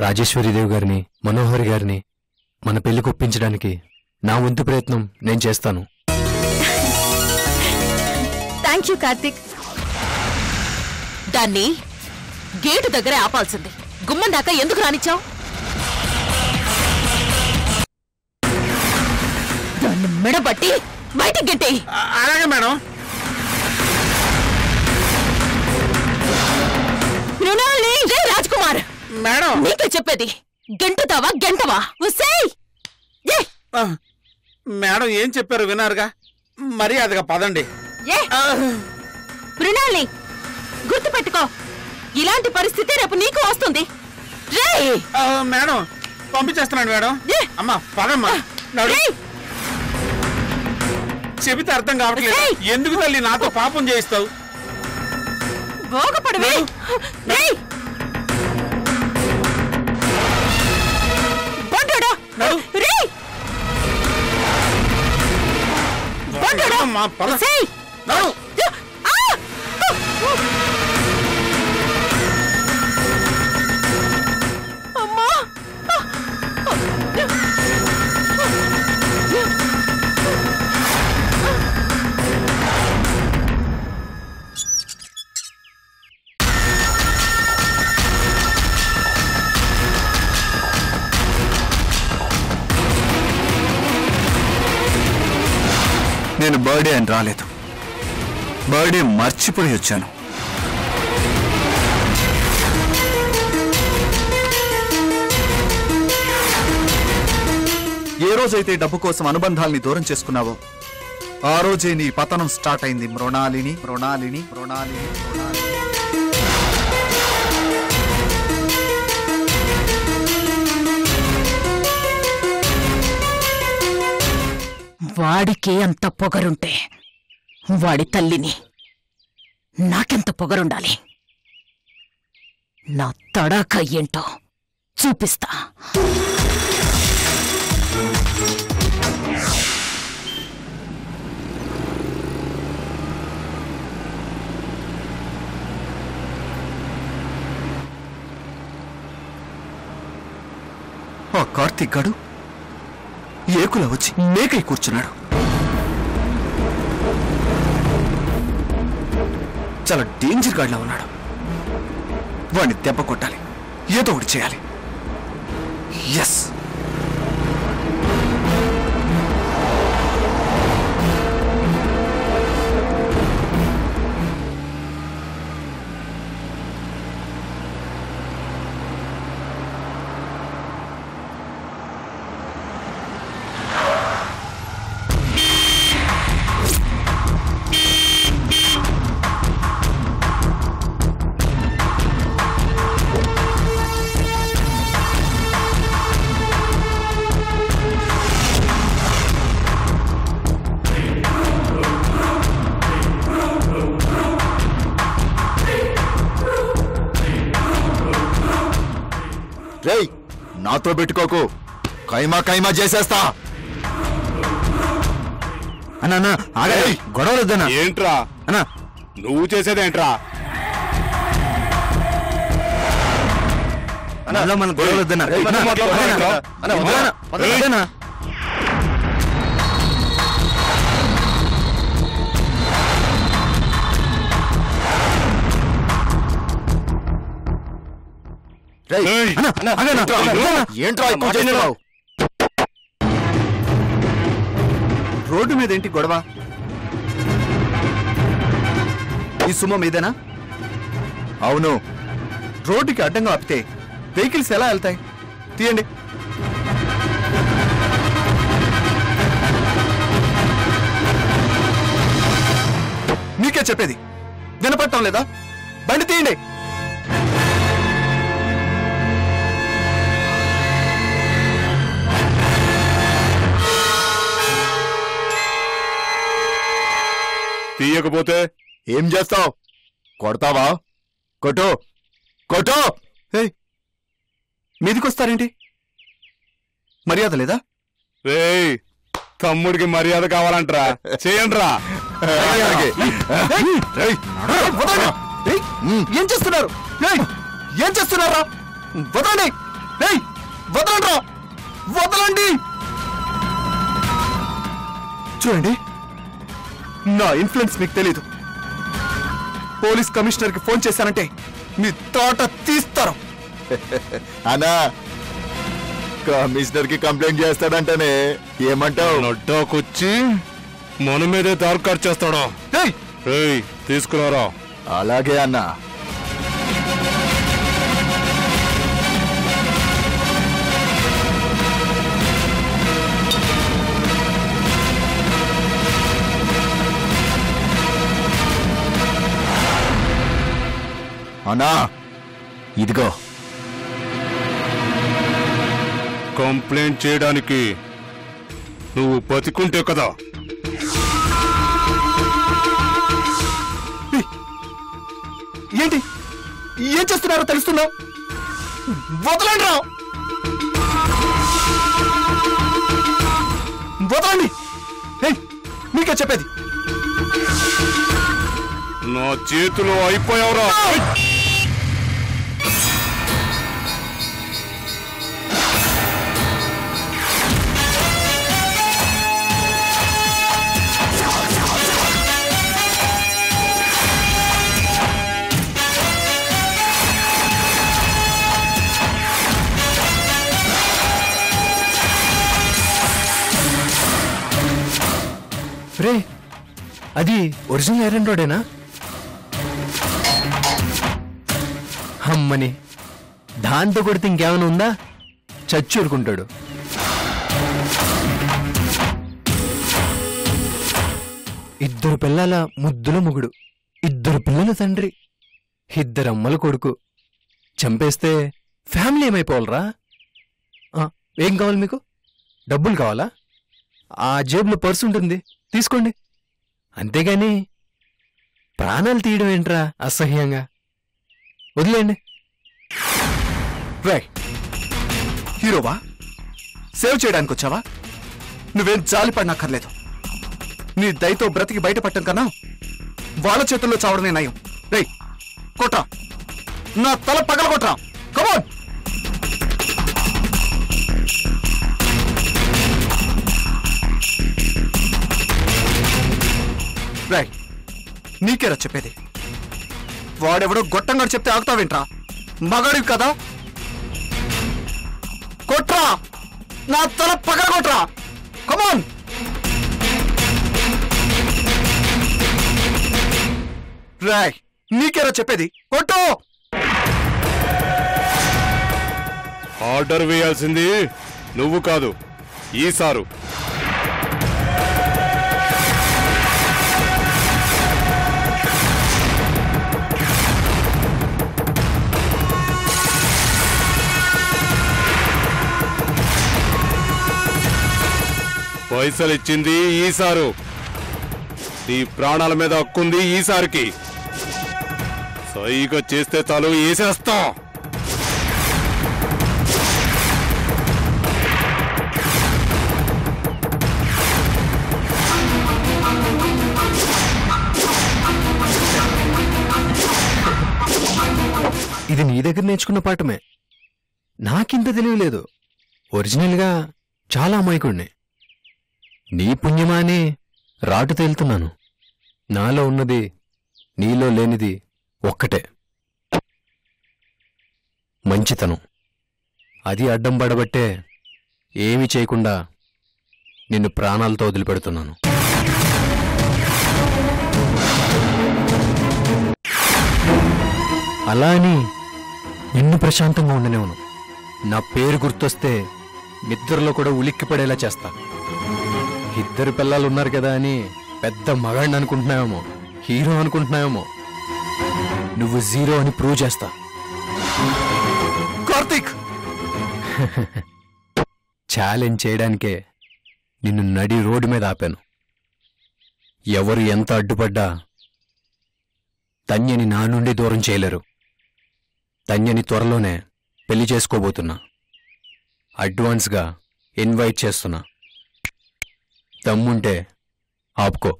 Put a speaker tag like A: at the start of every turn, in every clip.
A: రాజేశ్వరీదేవి గారిని, మనోహరి గారిని మన పెళ్లికి ఒప్పించడానికి నా వంతు ప్రయత్నం నేను చేస్తాను.
B: Thank you Karthik.
C: దాన్ని గేటు దగ్గరే ఆపాల్సింది. గుమ్మం దాకా ఎందుకు రానిచ్చావు? దాన్ని మెడబట్టి బయటికి గెట్టి.
D: అలాగే మేడం.
C: రాజ్కుమార్
D: మేడం,
C: నీకే చెప్పేది. గెంటుతావా గెంటవా?
D: మేడం ఏం చెప్పారు వినారుగా, మర్యాదగా పదండి.
C: మృణాల్ని గుర్తుపెట్టుకో, ఇలాంటి పరిస్థితి రేపు నీకు వస్తుంది.
D: మేడం పంపించేస్తున్నాను మేడం. అమ్మా పదమ్మా. చెబితే అర్థం కావట్లేదు. ఎందుకు తల్లి నాతో పాపం చేయిస్తావు?
C: భోగపడవే.
E: నేను బర్త్డే అని రాలేదు, బర్త్డే మర్చిపోయి వచ్చాను. ఏ రోజైతే డబ్బు కోసం అనుబంధాల్ని దూరం చేసుకున్నావో ఆ రోజే నీ పతనం స్టార్ట్ అయింది మృణాలిని. మృణాలిని మృణాలిని మృణాలిని
C: వాడికి అంత పొగరుంటే వాడి తల్లిని నాకెంత పొగరుండాలి? నా తడాక ఏంటో చూపిస్తా.
E: ఆ కార్తీక్ గాడు ఏకులా వచ్చి మేకై కూర్చున్నాడు. చాలా డేంజర్ గాడ్లా ఉన్నాడు. వాడిని దెబ్బ కొట్టాలి, ఏదో ఒకటి చేయాలి. ఎస్, రేయ్ నాతో పెట్టుకోకు, కైమా కైమా చేసేస్తా. అన్నా ఆగే, గొడవలొద్దన్నా.
D: ఏంట్రా
E: అన్నా
D: నువ్వు చేసేదేంట్రా?
E: మన గొడవలొద్దన్నా. రోడ్డు మీద ఏంటి గొడవ? ఈ సుమ మీదేనా? అవును. రోడ్డుకి అడ్డంగా ఆపితే వెహికల్స్ ఎలా వెళ్తాయి? తీయండి. మీకే చెప్పేది వినపడటం లేదా? బండి తీయండి.
D: తీయకపోతే
E: ఏం చేస్తావు? కొడతావా? కొట్టు కొట్టు. మీదికొస్తారేంటి? మర్యాద లేదా?
D: తమ్ముడికి మర్యాద కావాలంటరా, చేయండిరా.
E: ఏం చేస్తున్నారు? ఏం చేస్తున్నారా? వదండి. వదలండి, వదలండి. చూడండి, నా ఇన్ఫ్లుయెన్స్ మీకు తెలీదు. పోలీస్ కమిషనర్ కి ఫోన్ చేశానంటే మీ తోట తీస్తారు.
F: అన్నా కమిషనర్ కి కంప్లైంట్ చేస్తాడంటనే, ఏమంటావు?
G: నడ్డాకొచ్చి మన మీదే దార్కార్ చేస్తాడా? తీసుకున్నారా?
F: అలాగే అన్నా. అన్నా ఇదిగో.
G: కంప్లైంట్ చేయడానికి నువ్వు బతికుంటే కదా.
E: ఏంటి ఏం చేస్తున్నారో తెలుస్తున్నా? వదలండి రా, వదలండి. మీకే చెప్పేది.
G: నా చేతిలో అయిపోయావురా.
A: రే, అది ఒరిజినల్ ఐరన్ రోడేనా? అమ్మని, దాంతో కొడితే ఇంకేమైనా ఉందా? చచ్చూరుకుంటాడు. ఇద్దరు పిల్లల ముద్దుల మొగుడు, ఇద్దరు పిల్లల తండ్రి, ఇద్దరమ్మల కొడుకు. చంపేస్తే ఫ్యామిలీ ఏమైపోవాలరా? ఏం కావాలి మీకు? డబ్బులు కావాలా? ఆ జేబులో పర్సు ఉంటుంది, తీసుకోండి. అంతేగాని ప్రాణాలు తీయడం ఏంట్రా అసహ్యంగా? వదిలేండి.
E: హీరోవా? సేవ్ చేయడానికి వచ్చావా? నువ్వేం జాలి పడినక్కర్లేదు. నీ దయతో బ్రతికి బయటపడటం కన్నా వాళ్ళ చేతుల్లో చావడమే నయం. రేయ్, కొట్రా, నా తల పగల కొట్రా. కమాన్. రేయ్, నీకేరా చెప్పేది? వాడెవడో గొట్టంగా చెప్తే ఆగుతావేంట్రా? మగాడివి కదా, కొట్రా, నా తల పగల కొట్రా. కమాన్. రాయ్, నీకేరా చెప్పేది? కొట్టు.
G: ఆర్డర్ వేయాల్సింది నువ్వు కాదు, ఈసారు. పైసలు ఇచ్చింది ఈసారు. నీ ప్రాణాల మీద హక్కుంది ఈసారికి. సైగా చేస్తే చాలు, వేసేస్తా.
A: ఇది నీ దగ్గర నేర్చుకున్న పాఠమే. నాకింత తెలియలేదు. ఒరిజినల్గా చాలా అమాయకుణ్ణి. నీ పుణ్యమా అని రాటు తేలుతున్నాను. నాలో ఉన్నది నీలో లేనిది ఒక్కటే, మంచితనం. అది అడ్డం పడబట్టే ఏమీ చేయకుండా నిన్ను ప్రాణాలతో వదిలిపెడుతున్నాను. అలా అని నిన్ను ప్రశాంతంగా ఉండనేవును. నా పేరు గుర్తొస్తే నిద్రలో కూడా ఉలిక్కిపడేలా చేస్తా. ఇద్దరు పిల్లలున్నారు కదా అని పెద్ద మగాడిని అనుకుంటున్నావేమో, హీరో అనుకుంటున్నావేమో. నువ్వు జీరో అని ప్రూవ్ చేస్తా.
E: కార్తీక్,
A: ఛాలెంజ్ చేయడానికే నిన్ను నడి రోడ్డు మీద ఆపాను. ఎవరు ఎంత అడ్డుపడ్డా తన్యని నా నుండి దూరం చేయలేరు. తన్యని త్వరలోనే పెళ్లి చేసుకోబోతున్నా. అడ్వాన్స్గా ఇన్వైట్ చేస్తున్నా. దమ్ముంటే ఆపుకో.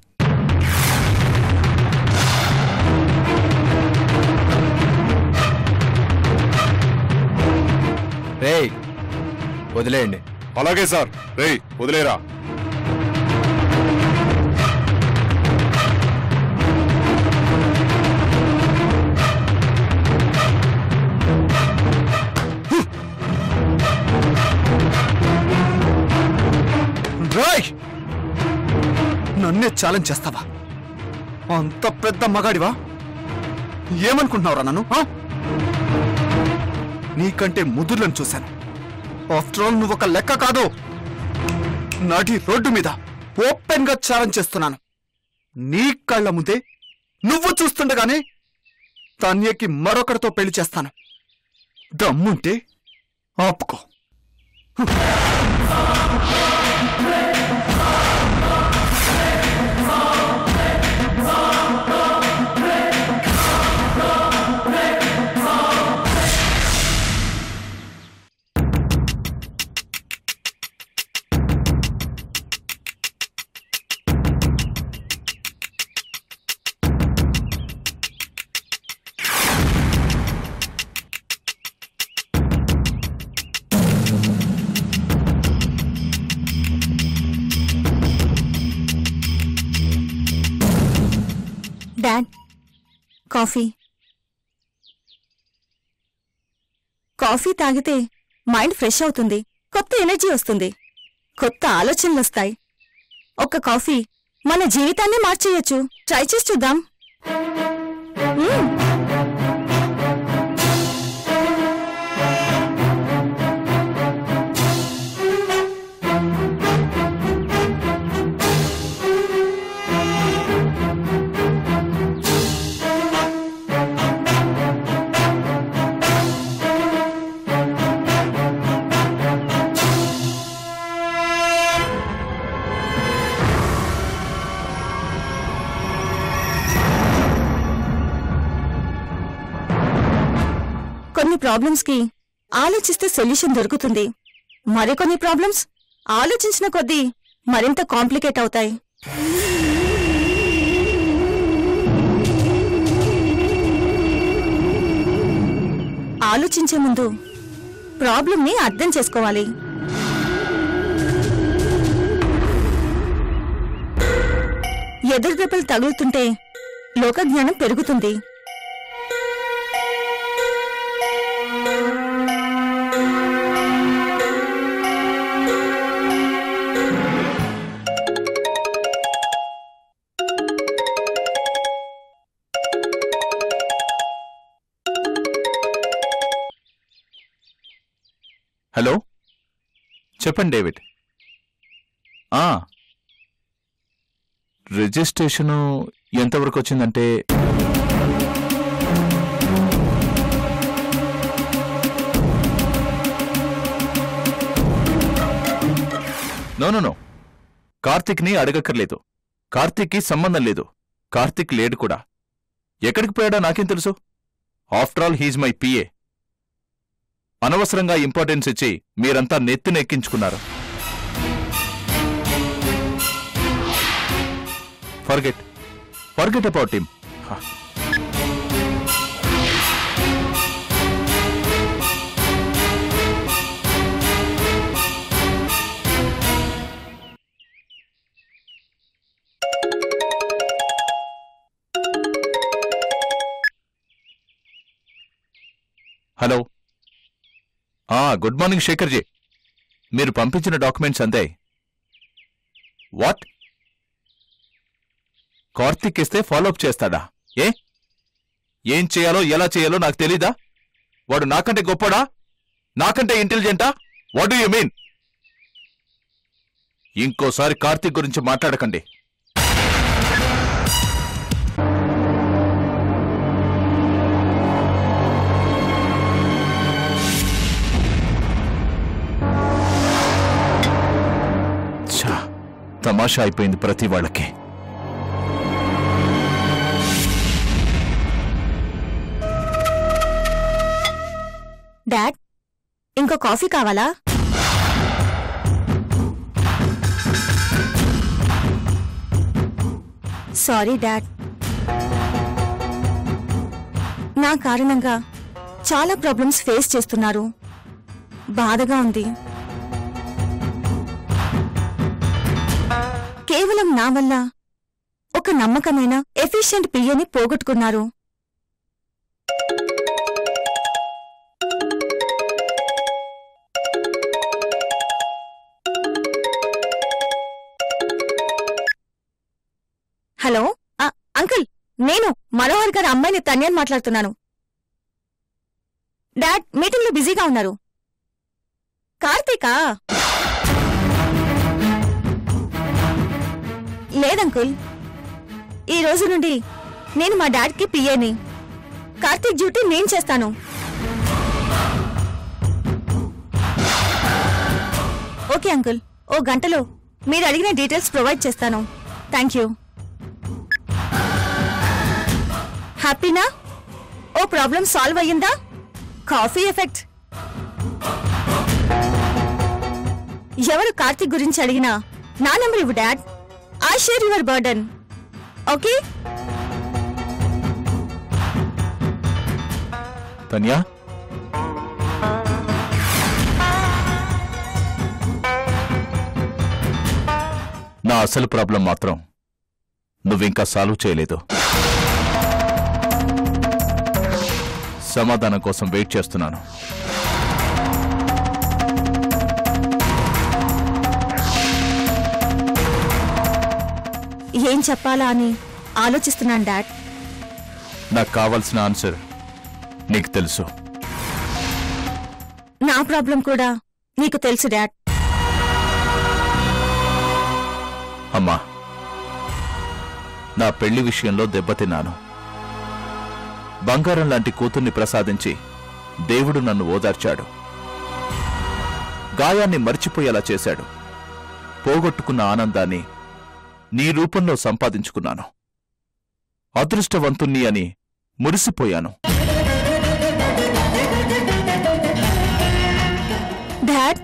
A: రేయ్, వదిలేయండి.
G: అలాగే సార్. రేయ్ వదిలేరా.
E: రాయ్, నన్నే ఛాలెంజ్ చేస్తావా? అంత పెద్ద మగాడివా? ఏమనుకుంటున్నావురా నన్ను? నీకంటే ముదుర్లను చూశాను. ఆఫ్టర్ ఆల్ నువ్వు ఒక లెక్క కాదు. నడి రోడ్డు మీద ఓపెన్ గా ఛాలెంజ్ చేస్తున్నాను. నీ కళ్ళ ముందే నువ్వు చూస్తుండగానే తన్యకి మరొకరితో పెళ్లి చేస్తాను. దమ్ముంటే ఆపుకో.
B: Dad, coffee. కాఫీ తాగితే మైండ్ ఫ్రెష్ అవుతుంది, కొత్త ఎనర్జీ వస్తుంది, కొత్త ఆలోచనలు వస్తాయి. ఒక్క కాఫీ మన జీవితాన్ని మార్చేయచ్చు. ట్రై చేసి చూద్దాం. కొన్ని ప్రాబ్లమ్స్ కి ఆలోచిస్తే సొల్యూషన్ దొరుకుతుంది. మరికొన్ని ప్రాబ్లమ్స్ ఆలోచించిన కొద్దీ మరింత కాంప్లికేట్ అవుతాయి. ఆలోచించే ముందు ప్రాబ్లంని అర్థం చేసుకోవాలి. ఎదురు దెబ్బలు తగులుతుంటే లోకజ్ఞానం పెరుగుతుంది.
F: హలో, చెప్పండి డేవిడ్. రిజిస్ట్రేషను ఎంతవరకు వచ్చిందంటే నో కార్తీక్ని అడగక్కర్లేదు. కార్తీక్కి సంబంధం లేదు. కార్తీక్ లేడు కూడా. ఎక్కడికి పోయాడో నాకేం తెలుసు? After all he's my PA. అనవసరంగా ఇంపార్టెన్స్ ఇచ్చి మీరంతా నెత్తినెక్కించుకున్నారు. Forget about him. Hello, good morning Shekharji. మీరు పంపించిన డాక్యుమెంట్స్ అంతే. వాట్? కార్తీక్ ఇస్తే ఫాలోఅప్ చేస్తాడా? ఏం చేయాలో ఎలా చేయాలో నాకు తెలీదా? వాడు నాకంటే గొప్పడా? నాకంటే ఇంటెలిజెంటా? What do you mean? ఇంకోసారి కార్తీక్ గురించి మాట్లాడకండి. తమాషా అయిపోయింది ప్రతి వాళ్ళకి.
B: డాడ్, ఇంకో కాఫీ కావాలా? సారీ డాడ్, నా కారణంగా చాలా ప్రాబ్లమ్స్ ఫేస్ చేస్తున్నారు. బాధగా ఉంది. కేవలం నా వల్ల ఒక నమ్మకమైన ఎఫిషియెంట్ పియ్యని పోగొట్టుకున్నారు. హలో అంకుల్, నేను మనోహర్ గారి అమ్మాయిని తన్యాన్ని మాట్లాడుతున్నాను. డాడ్ మీటింగ్లో బిజీగా ఉన్నారు. కార్తీకా? లేదంకుల్, ఈ రోజు నుండి నేను మా డాడ్కి పిఏని. కార్తీక్ డ్యూటీ నేను చేస్తాను. ఓకే అంకుల్, ఓ గంటలో మీరు అడిగిన డీటెయిల్స్ ప్రొవైడ్ చేస్తాను. Thank you. హ్యాపీనా? ఓ ప్రాబ్లం సాల్వ్ అయ్యిందా? Coffee effect. ఎవరు కార్తీక్ గురించి అడిగినా నా నెంబర్ ఇవ్వు dad. I share your burden. Okay?
F: Tanya, నా అసలు ప్రాబ్లం మాత్రం నువ్వింకా సాల్వ్ చేయలేదు. సమాధానం కోసం వెయిట్ చేస్తున్నాను.
B: ఏం చెప్పాలా అని ఆలోచిస్తున్నాను డాడ్.
F: నాకు కావాల్సిన ఆన్సర్ నీకు తెలుసు.
B: నా ప్రాబ్లం కూడా నీకు తెలుసు డాడ్.
F: అమ్మా, నా పెళ్లి విషయంలో దెబ్బతిన్నాను. బంగారం లాంటి కూతుర్ని ప్రసాదించి దేవుడు నన్ను ఓదార్చాడు. గాయాన్ని మర్చిపోయేలా చేశాడు. పోగొట్టుకున్న ఆనందాన్ని నీ రూపంలో సంపాదించుకున్నాను. అదృష్టవంతుణ్ణి అని మురిసిపోయాను.
B: డాడ్,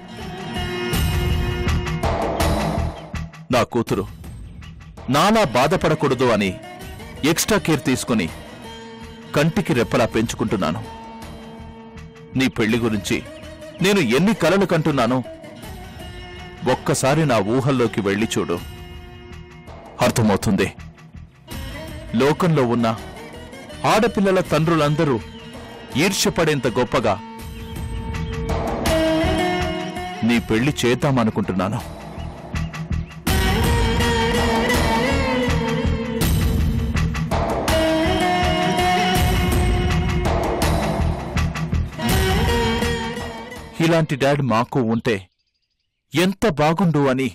F: నా కూతురు నాలా బాధపడకూడదు అని ఎక్స్ట్రా కేర్ తీసుకుని కంటికి రెప్పలా పెంచుకుంటున్నాను. నీ పెళ్లి గురించి నేను ఎన్ని కలలు కంటున్నానో ఒక్కసారి నా ఊహల్లోకి వెళ్ళి చూడు, అర్థమవుతుంది. లోకంలో ఉన్న ఆడపిల్లల తండ్రులందరూ ఈర్ష్యపడేంత గొప్పగా నీ పెళ్లి చేద్దామనుకుంటున్నాను. ఇలాంటి డాడ్ మాకు ఉంటే ఎంత బాగుండు అని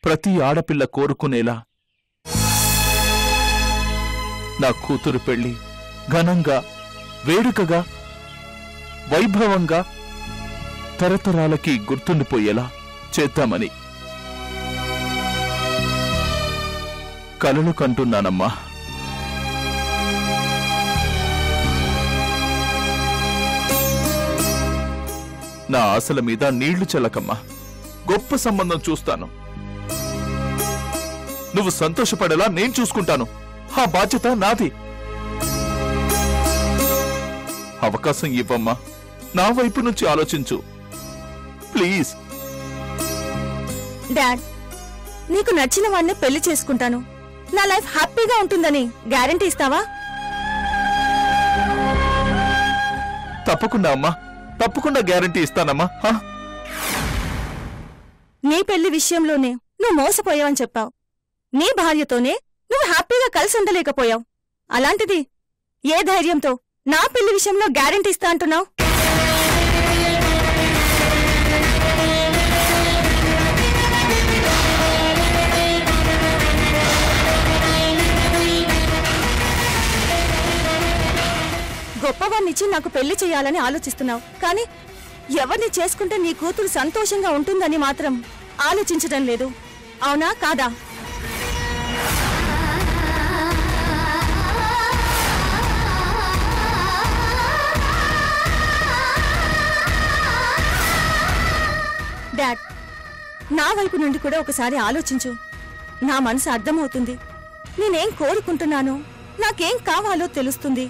F: ప్రతి ఆడపిల్ల కోరుకునేలా నా కూతురు పెళ్లి ఘనంగా, వేడుకగా, వైభవంగా, తరతరాలకి గుర్తుండిపోయేలా చేద్దామని కలలు కంటున్నానమ్మా. నా ఆశల మీద నీళ్లు చల్లకమ్మా. గొప్ప సంబంధం చూస్తాను. నువ్వు సంతోషపడేలా నేను చూసుకుంటాను. ఆ బాధ్యత నాది. అవకాశం ఇవ్వమ్మా. నా వైపు నుంచి ఆలోచించు ప్లీజ్.
B: డాడ్, నీకు నచ్చిన వాడిని పెళ్లి చేసుకుంటాను. నా లైఫ్ హ్యాపీగా ఉంటుందని గ్యారెంటీ ఇస్తావా?
F: తప్పకుండా అమ్మా, తప్పకుండా గ్యారెంటీ ఇస్తానమ్మా.
B: నీ పెళ్లి విషయంలోనే నువ్వు మోసపోయావని చెప్పావు. నీ భార్యతోనే నువ్వు హ్యాపీగా కలిసి ఉండలేకపోయావు. అలాంటిది ఏ ధైర్యంతో నా పెళ్లి విషయంలో గ్యారెంటీ ఇస్తా అంటున్నావు? గొప్పవాణ్ణిచ్చి నాకు పెళ్లి చేయాలని ఆలోచిస్తున్నావు, కానీ ఎవరిని చేసుకుంటే నీ కూతురు సంతోషంగా ఉంటుందని మాత్రం ఆలోచించడం లేదు. అవునా కాదా? డాడ్, నా వైపు నుండి కూడా ఒకసారి ఆలోచించు. నా మనసు అర్థమవుతుంది. నేనేం కోరుకుంటున్నానో, నాకేం కావాలో తెలుస్తుంది.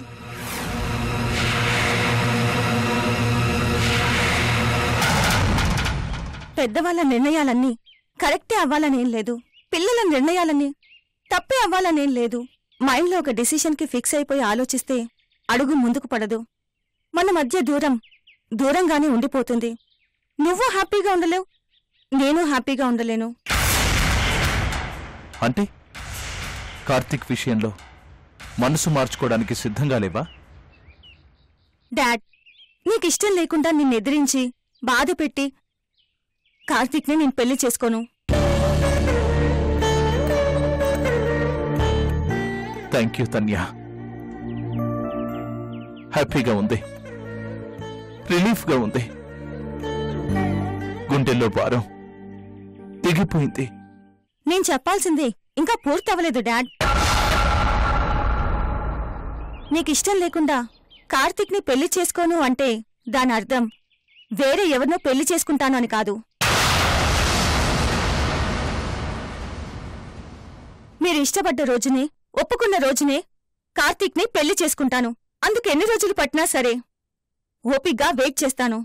B: పెద్దవాళ్ల నిర్ణయాలన్నీ కరెక్టే అవ్వాలనేం లేదు. పిల్లల నిర్ణయాలని తప్పే అవ్వాలనేం లేదు. మైండ్లో ఒక డిసిషన్కి ఫిక్స్ అయిపోయి ఆలోచిస్తే అడుగు ముందుకు పడదు. మన మధ్య దూరంగానే ఉండిపోతుంది. నువ్వు హ్యాపీగా ఉండలేవు, నేను హ్యాపీగా ఉండలేను.
F: అంటే కార్తీక్ విషయంలో మనసు మార్చుకోవడానికి సిద్ధంగా లేవా?
B: డాడ్, నీకిష్టం లేకుండా నిన్ను ఎదిరించి బాధ పెట్టి కార్తీక్ని నేను పెళ్లి చేసుకోను.
F: Thank you Tanya. హ్యాపీగా ఉంది, రిలీఫ్గా ఉంది. గుండెల్లో భారం దిగిపోయింది.
B: నేను చెప్పాల్సిందే ఇంకా పూర్తవలేదు డాడ్. నీకిష్టం లేకుండా కార్తీక్ని పెళ్లి చేసుకోను అంటే దాని అర్థం వేరే ఎవరినో పెళ్లి చేసుకుంటాను అని కాదు. మీరు ఇష్టపడ్డ రోజునే, ఒప్పుకున్న రోజునే కార్తీక్ని పెళ్లి చేసుకుంటాను. అందుకు ఎన్ని రోజులు పట్టినా సరే ఓపిగ్గా వెయిట్ చేస్తాను.